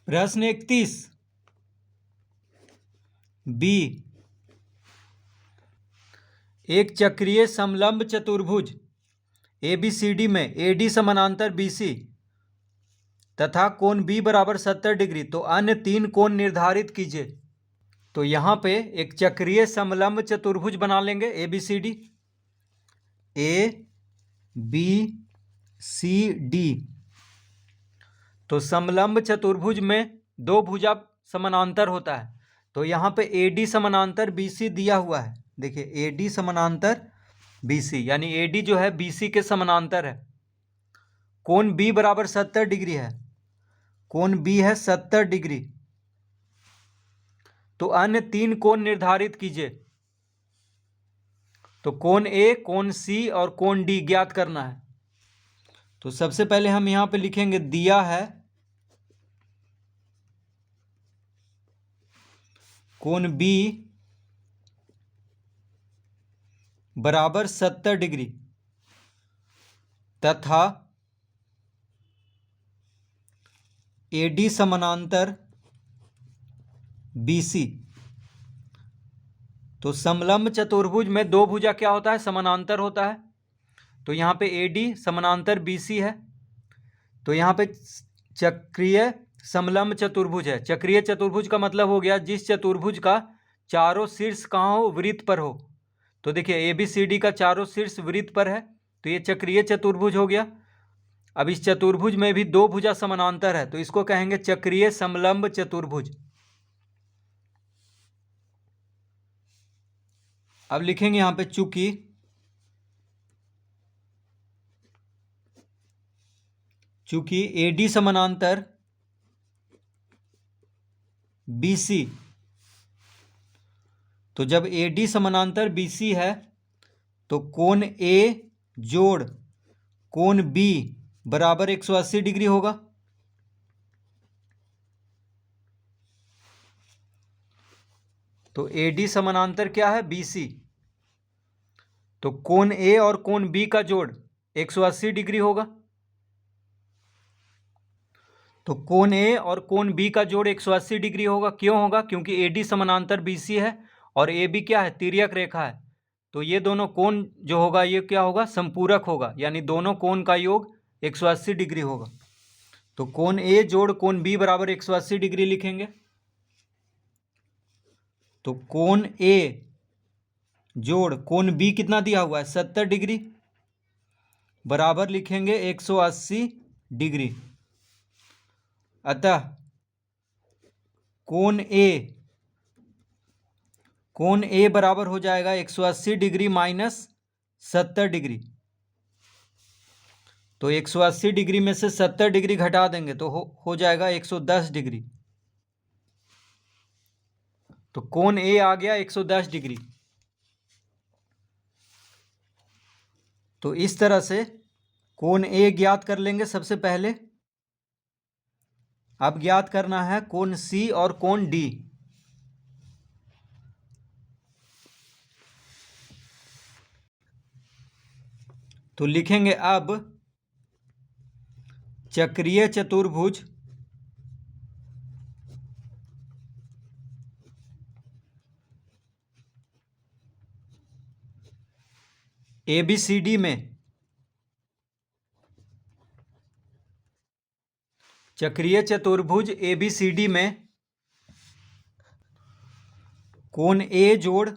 प्रश्न 31 बी। एक चक्रीय समलंब चतुर्भुज ABCD में AD समानांतर BC तथा कोण B बराबर 70 डिग्री, तो अन्य 3 कोण निर्धारित कीजिए। तो यहाँ पे एक चक्रीय समलंब चतुर्भुज बना लेंगे ABCD, ABCD। तो समलंब चतुर्भुज में दो भुजा समानांतर होता है, तो यहाँ पे AD समानांतर BC दिया हुआ है। देखिए AD समानांतर BC, यानी AD जो है BC के समानांतर है। कोण B बराबर 70 डिग्री है, कोण B है 70 डिग्री। तो अन्य 3 कोण निर्धारित कीजिए। तो कोण A, कोण C और कोण D ज्ञात करना है। तो सबसे पहले हम यहां पे लिखेंगे, दिया है कोण B बराबर 70 डिग्री तथा AD समानांतर BC। तो समलंब चतुर्भुज में दो भुजा क्या होता है? समानांतर होता है। तो यहाँ पे AD समानांतर BC है, तो यहाँ पे चक्रीय समलंब चतुर्भुज है। चक्रीय चतुर्भुज का मतलब हो गया जिस चतुर्भुज का चारों शीर्ष कहाँ हो? वृत्त पर हो। तो देखिए ABCD का चारों शीर्ष वृत्त पर है, तो ये चक्रीय चतुर्भुज हो गया। अब इस चतुर्भुज में भी दो भुजा समानांतर है, तो इसको कहेंगे चक्रीय समलंब चतुर्भुज। अब लिखेंगे यहां पे, चूंकि AD समानांतर BC, तो जब AD समानांतर BC है तो कोण A जोड़ कोण B बराबर 180 डिग्री होगा। तो AD समानांतर क्या है? BC। तो कोण A और कोण B का जोड़ 180 डिग्री होगा। तो कोण A और कोण B का जोड़ 180 डिग्री होगा। क्यों होगा? क्योंकि AD समानांतर BC है और AB क्या है? तिर्यक रेखा है। तो ये दोनों कोण जो होगा ये क्या होगा? संपूरक होगा, यानी दोनों कोण का योग 180 डिग्री होगा। तो कोण A जोड़ कोण B बराबर 180 डिग्री लिखेंगे। तो कोण A जोड़ कोण B कितना दिया हुआ है? 70 डिग्री, बराबर लिखेंगे 180 डिग्री। अतः कोण A बराबर हो जाएगा 180 डिग्री माइनस 70 डिग्री। तो 180 डिग्री में से 70 डिग्री घटा देंगे तो हो जाएगा 110 डिग्री। तो कोण A आ गया 110 डिग्री। तो इस तरह से कोण A ज्ञात कर लेंगे सबसे पहले। अब ज्ञात करना है कोण C और कोण D। तो लिखेंगे अब चक्रीय चतुर्भुज ABCD में चक्रीय चतुर्भुज ABCD में कोण A जोड़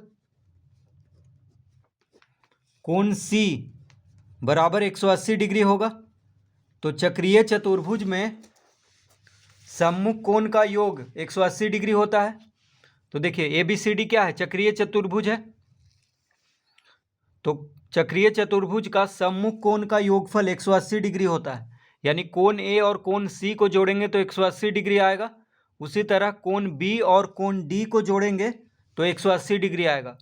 कोण C बराबर 180 डिग्री होगा। तो चक्रीय चतुर्भुज में सम्मुख कोण का योग 180 डिग्री होता है। तो देखिए ABCD क्या है? चक्रीय चतुर्भुज है। तो चक्रीय चतुर्भुज का सम्मुख कोण का योगफल 180 डिग्री होता है, यानी कोण A और कोण C को जोड़ेंगे तो 180 डिग्री आएगा। उसी तरह कोण B और कोण D को जोड़ेंगे तो 180 डिग्री आएगा,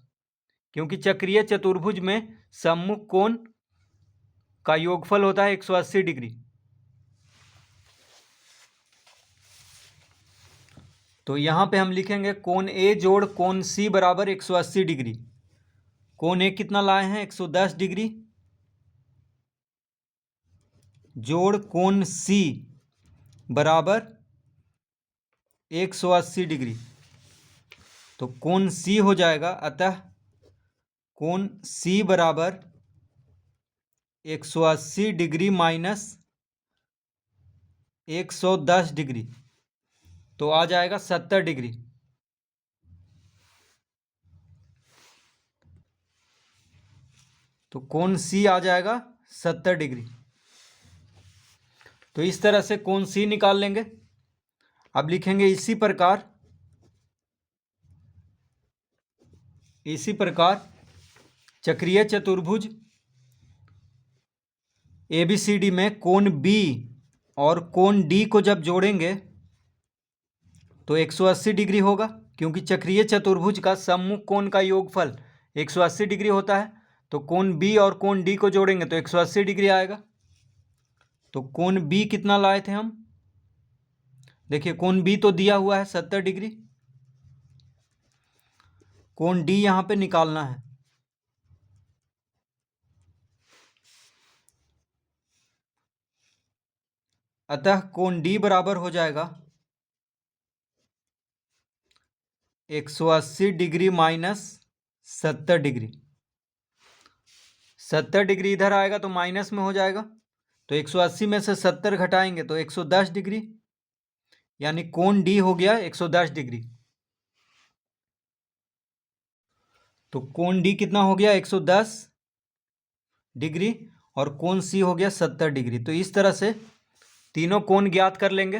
क्योंकि चक्रीय चतुर्भुज में सम्मुख कोण का योगफल होता है 180 डिग्री। तो यहां पे हम लिखेंगे कोण A जोड़ कोण C बराबर 180 डिग्री। कोण A कितना लाए हैं? 110 डिग्री, जोड़ कोण C बराबर 180 डिग्री। तो कोण सी हो जाएगा, अतः कोण सी बराबर 180 डिग्री माइनस 110 डिग्री, तो आ जाएगा 70 डिग्री। तो कोण सी आ जाएगा 70 डिग्री। तो इस तरह से कोण सी निकाल लेंगे। अब लिखेंगे इसी प्रकार चक्रीय चतुर्भुज ABCD में कोण B और कोण D को जब जोड़ेंगे तो 180 डिग्री होगा, क्योंकि चक्रीय चतुर्भुज का सम्मुख कोण का योगफल 180 डिग्री होता है। तो कोण B और कोण D को जोड़ेंगे तो 180 डिग्री आएगा। तो कोण B कितना लाए थे हम, देखिए कोण B तो दिया हुआ है 70 डिग्री, कोण D यहाँ पे निकालना है। अतः कोण D बराबर हो जाएगा 180 डिग्री माइनस 70 डिग्री। 70 डिग्री इधर आएगा तो माइनस में हो जाएगा, तो 180 में से 70 घटाएंगे तो 110 डिग्री, यानी कोण D हो गया 110 डिग्री। तो कोण D कितना हो गया 110 डिग्री और कोण C हो गया 70 डिग्री। तो इस तरह से तीनों कोण ज्ञात कर लेंगे।